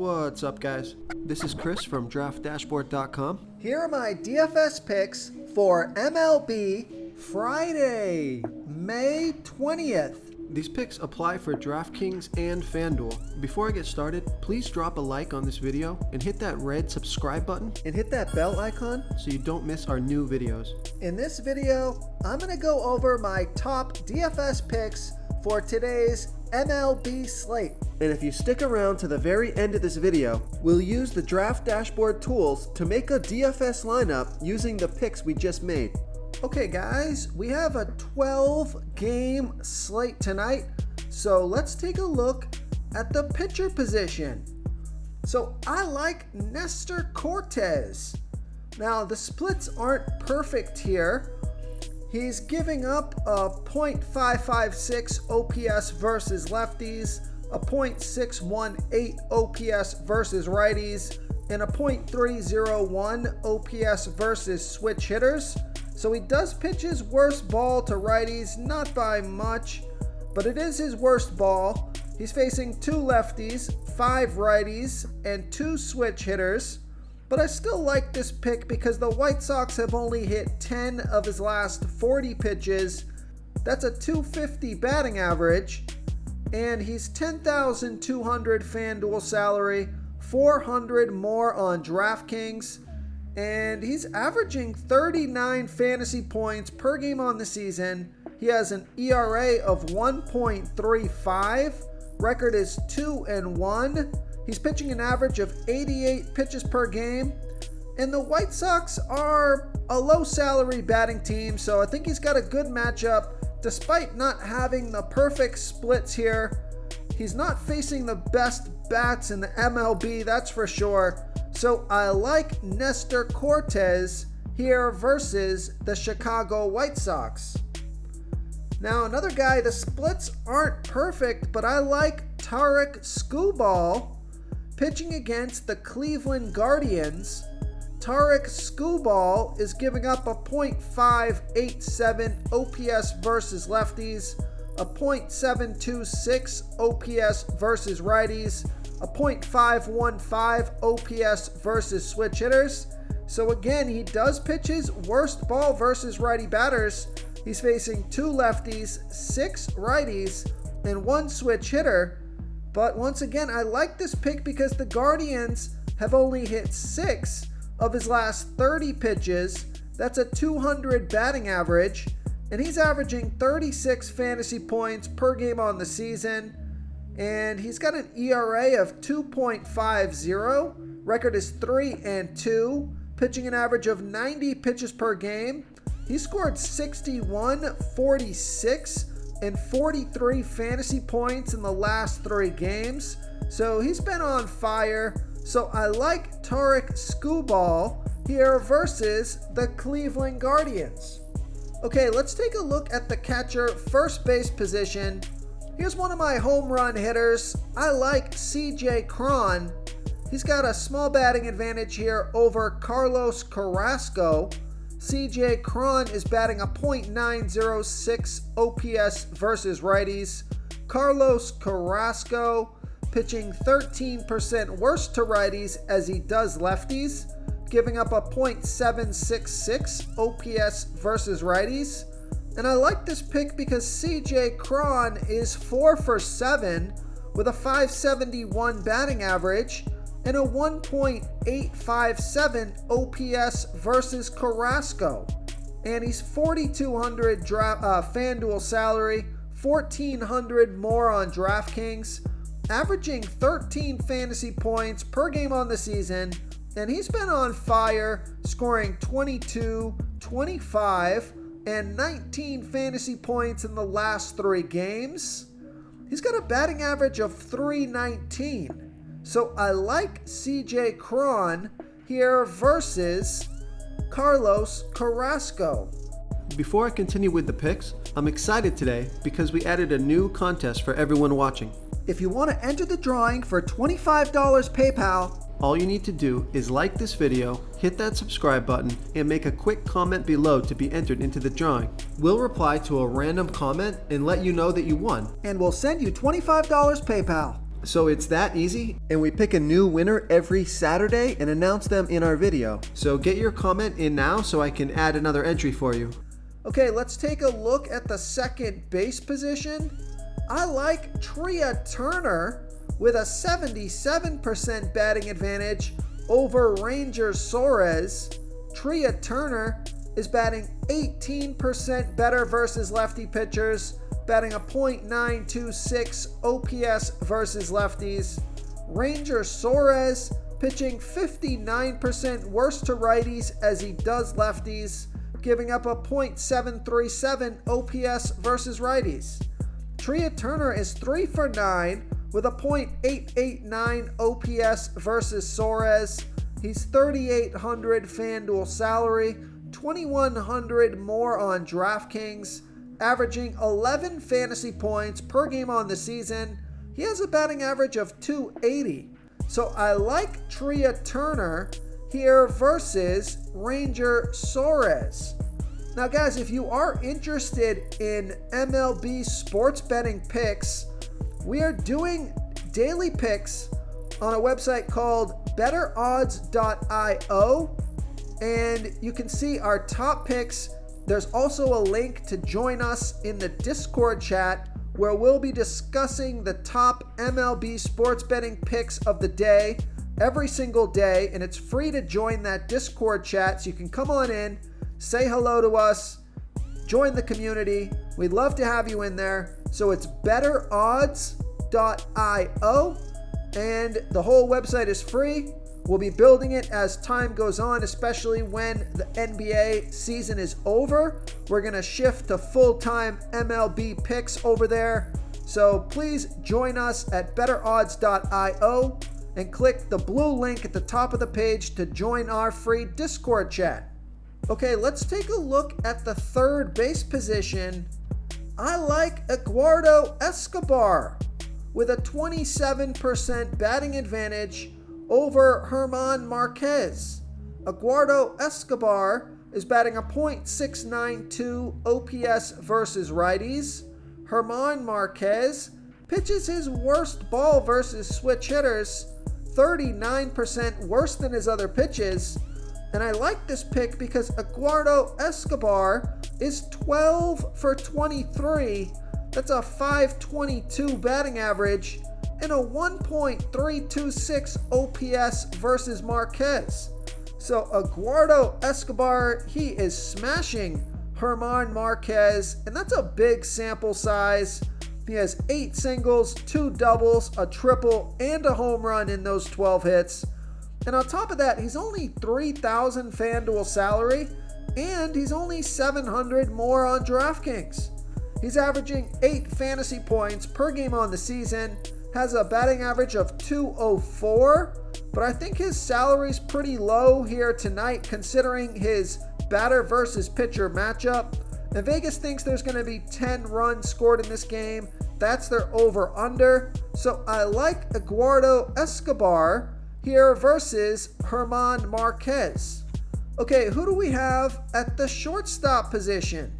What's up, guys? This is Chris from DraftDashboard.com. Here are my DFS picks for MLB Friday, May 20th. These picks apply for DraftKings and FanDuel. Before I get started, please drop a like on this video and hit that red subscribe button And hit that bell icon so you don't miss our new videos. In this video, I'm going to go over my top DFS picks for today's MLB slate. And if you stick around to the very end of this video, we'll use the Draft Dashboard tools to make a DFS lineup using the picks we just made. Okay guys, we have a 12-game slate tonight, so let's take a look at the pitcher position. So I like Nestor Cortes. Now the splits aren't perfect here. He's giving up a .556 OPS versus lefties, a .618 OPS versus righties, and a .301 OPS versus switch hitters. So he does pitch his worst ball to righties, not by much, but it is his worst ball. He's facing 2 lefties, 5 righties, and 2 switch hitters. But I still like this pick because the White Sox have only hit 10 of his last 40 pitches. That's a .250 batting average, and he's 10,200 FanDuel salary, 400 more on DraftKings. And he's averaging 39 fantasy points per game on the season. He has an ERA of 1.35. Record is 2-1. He's pitching an average of 88 pitches per game. And the White Sox are a low salary batting team, so I think he's got a good matchup despite not having the perfect splits here. He's not facing the best bats in the MLB, that's for sure. So I like Nestor Cortes here versus the Chicago White Sox. Now another guy, the splits aren't perfect, but I like Tarik Skubal pitching against the Cleveland Guardians. Tarik Skubal is giving up a .587 OPS versus lefties, a .726 OPS versus righties, a .515 OPS versus switch hitters. So again, he does pitch his worst ball versus righty batters. He's facing 2 lefties, 6 righties, and 1 switch hitter. But once again, I like this pick because the Guardians have only hit 6 of his last 30 pitches. That's a .200 batting average, and he's averaging 36 fantasy points per game on the season. And he's got an ERA of 2.50. Record is 3-2, pitching an average of 90 pitches per game. He scored 61, 46, and 43 fantasy points in the last 3 games. So he's been on fire. So I like Tarik Skubal here versus the Cleveland Guardians. Okay, let's take a look at the catcher first base position. Here's one of my home run hitters. I like CJ Cron. He's got a small batting advantage here over Carlos Carrasco. CJ Cron is batting a .906 OPS versus righties. Carlos Carrasco pitching 13% worse to righties as he does lefties, giving up a .766 OPS versus righties. And I like this pick because CJ Cron is 4 for 7 with a .571 batting average and a 1.857 OPS versus Carrasco. And he's 4,200 FanDuel salary, 1,400 more on DraftKings, averaging 13 fantasy points per game on the season. And he's been on fire, scoring 22, 25, and 19 fantasy points in the last 3 games. He's got a batting average of .319. So I like CJ Cron here versus Carlos Carrasco. Before I continue with the picks, I'm excited today because we added a new contest for everyone watching. If you want to enter the drawing for $25 PayPal, all you need to do is like this video, hit that subscribe button, and make a quick comment below to be entered into the drawing. We'll reply to a random comment and let you know that you won. And we'll send you $25 PayPal. So it's that easy, and we pick a new winner every Saturday and announce them in our video. So get your comment in now so I can add another entry for you. Okay, let's take a look at the second base position. I like Trea Turner with a 77% batting advantage over Ranger Suarez. Trea Turner is batting 18% better versus lefty pitchers, batting a .926 OPS versus lefties. Ranger Suarez pitching 59% worse to righties as he does lefties, giving up a .737 OPS versus righties. Trea Turner is 3 for 9 with a .889 OPS versus Suarez. He's 3,800 FanDuel salary, 2,100 more on DraftKings, averaging 11 fantasy points per game on the season. He has a batting average of .280. So I like Trea Turner here versus Ranger Suarez. Now guys, if you are interested in MLB sports betting picks, we are doing daily picks on a website called betterodds.io, and you can see our top picks. There's also a link to join us in the Discord chat where we'll be discussing the top MLB sports betting picks of the day every single day, and it's free to join that Discord chat, so you can come on in, say hello to us, join the community. We'd love to have you in there. So it's betterodds.io, and the whole website is free. We'll be building it as time goes on, especially when the NBA season is over. We're going to shift to full-time MLB picks over there. So please join us at betterodds.io and click the blue link at the top of the page to join our free Discord chat. Okay, let's take a look at the third base position. I like Eduardo Escobar with a 27% batting advantage over German Marquez. Eduardo Escobar is batting a .692 OPS versus righties. German Marquez pitches his worst ball versus switch hitters, 39% worse than his other pitches. And I like this pick because Eduardo Escobar is 12 for 23. That's a .522 batting average and a 1.326 OPS versus Marquez. So Eduardo Escobar, he is smashing German Marquez, and that's a big sample size. He has 8 singles, 2 doubles, a triple, and a home run in those 12 hits. And on top of that, he's only 3,000 FanDuel salary, and he's only 700 more on DraftKings. He's averaging 8 fantasy points per game on the season, has a batting average of .204, but I think his salary's pretty low here tonight considering his batter versus pitcher matchup. And Vegas thinks there's going to be 10 runs scored in this game. That's their over-under. So I like Eduardo Escobar here versus German Marquez. Okay, who do we have at the shortstop position?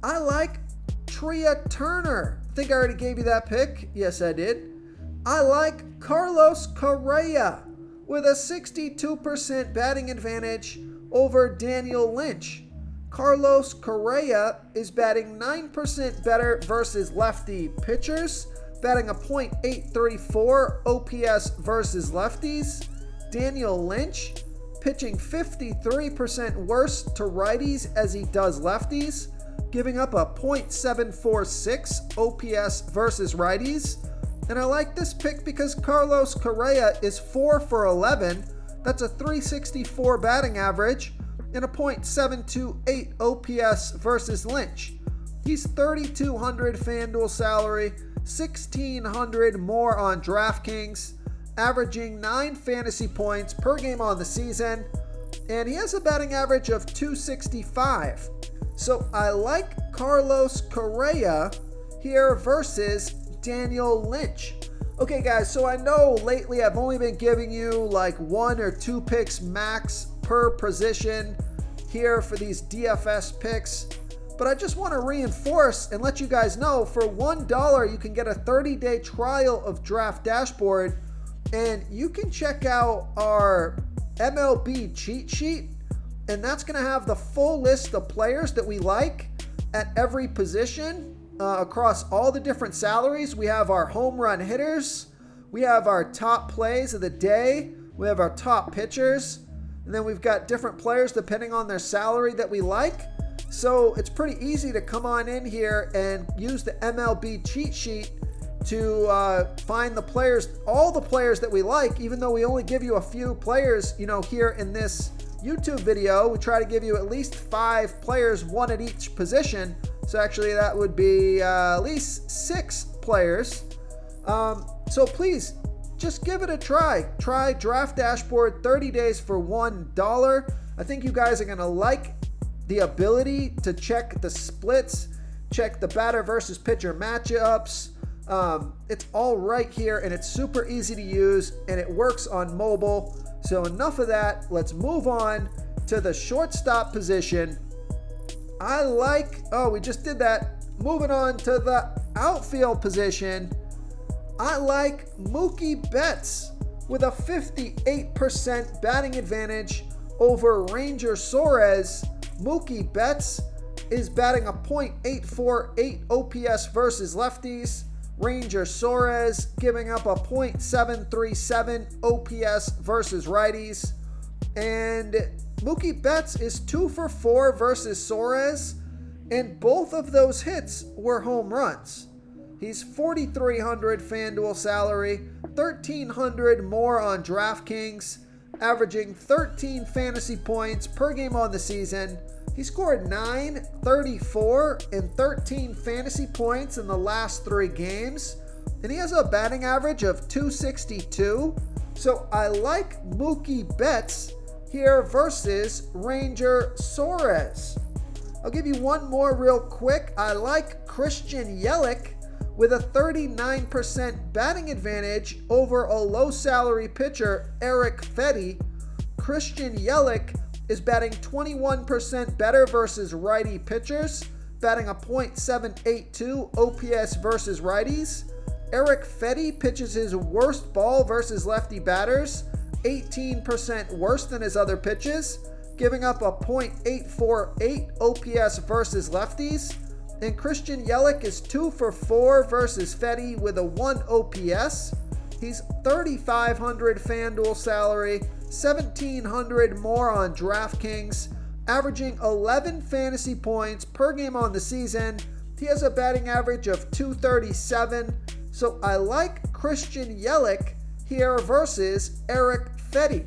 I like Trea Turner. I think I already gave you that pick. Yes, I did. I like Carlos Correa with a 62% batting advantage over Daniel Lynch. Carlos Correa is batting 9% better versus lefty pitchers, batting a .834 OPS versus lefties. Daniel Lynch pitching 53% worse to righties as he does lefties, giving up a .746 OPS versus righties. And I like this pick because Carlos Correa is 4 for 11. That's a .364 batting average and a .728 OPS versus Lynch. He's 3,200 FanDuel salary, 1,600 more on DraftKings, averaging 9 fantasy points per game on the season, and he has a batting average of .265. So I like Carlos Correa here versus Daniel Lynch. Okay guys, so I know lately I've only been giving you like 1 or 2 picks max per position here for these DFS picks, But I just want to reinforce and let you guys know, for $1 you can get a 30-day trial of Draft Dashboard, and you can check out our MLB cheat sheet, and that's going to have the full list of players that we like at every position across all the different salaries. We have our home run hitters, we have our top plays of the day, we have our top pitchers, and then we've got different players depending on their salary that we like. So it's pretty easy to come on in here and use the MLB cheat sheet to find the players, all the players that we like, even though we only give you a few players, here in this YouTube video. We try to give you at least 5 players, one at each position. So actually that would be at least 6 players. So please, just give it a try. Try Draft Dashboard 30 days for $1. I think you guys are going to like the ability to check the splits, check the batter versus pitcher matchups. It's all right here, and it's super easy to use, and it works on mobile. So enough of that. Let's move on to the shortstop position. We just did that. Moving on to the outfield position. I like Mookie Betts with a 58% batting advantage over Ranger Suarez. Mookie Betts is batting a .848 OPS versus lefties. Ranger Suarez giving up a .737 OPS versus righties. And Mookie Betts is 2 for 4 versus Suarez, and both of those hits were home runs. He's $4,300 FanDuel salary, $1,300 more on DraftKings, averaging 13 fantasy points per game on the season. He scored 9, 34, and 13 fantasy points in the last 3 games, and he has a batting average of .262. So I like Mookie Betts here versus Ranger Suarez. I'll give you one more real quick. I like Christian Yelich with a 39% batting advantage over a low-salary pitcher, Eric Fetty. Christian Yelich is batting 21% better versus righty pitchers, batting a .782 OPS versus righties. Eric Fetty pitches his worst ball versus lefty batters, 18% worse than his other pitches, giving up a .848 OPS versus lefties. And Christian Yelich is 2 for 4 versus Fetty with a 1 OPS. He's $3,500 FanDuel salary, $1,700 more on DraftKings, averaging 11 fantasy points per game on the season. He has a batting average of .237. So I like Christian Yelich here versus Eric Fetty.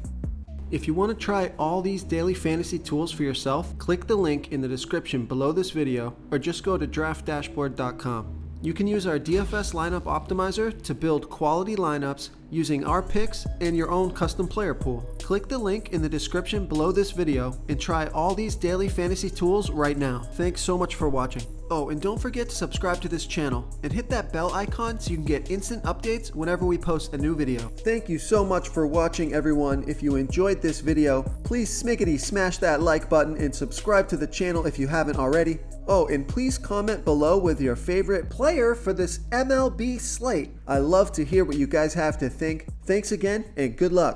If you want to try all these daily fantasy tools for yourself, click the link in the description below this video, or just go to draftdashboard.com. You can use our DFS lineup optimizer to build quality lineups using our picks and your own custom player pool. Click the link in the description below this video and try all these daily fantasy tools right now. Thanks so much for watching. Oh, and don't forget to subscribe to this channel and hit that bell icon so you can get instant updates whenever we post a new video. Thank you so much for watching, everyone. If you enjoyed this video, please smiggity smash that like button and subscribe to the channel if you haven't already. Oh, and please comment below with your favorite player for this MLB slate. I love to hear what you guys have to think. Thanks again, and good luck.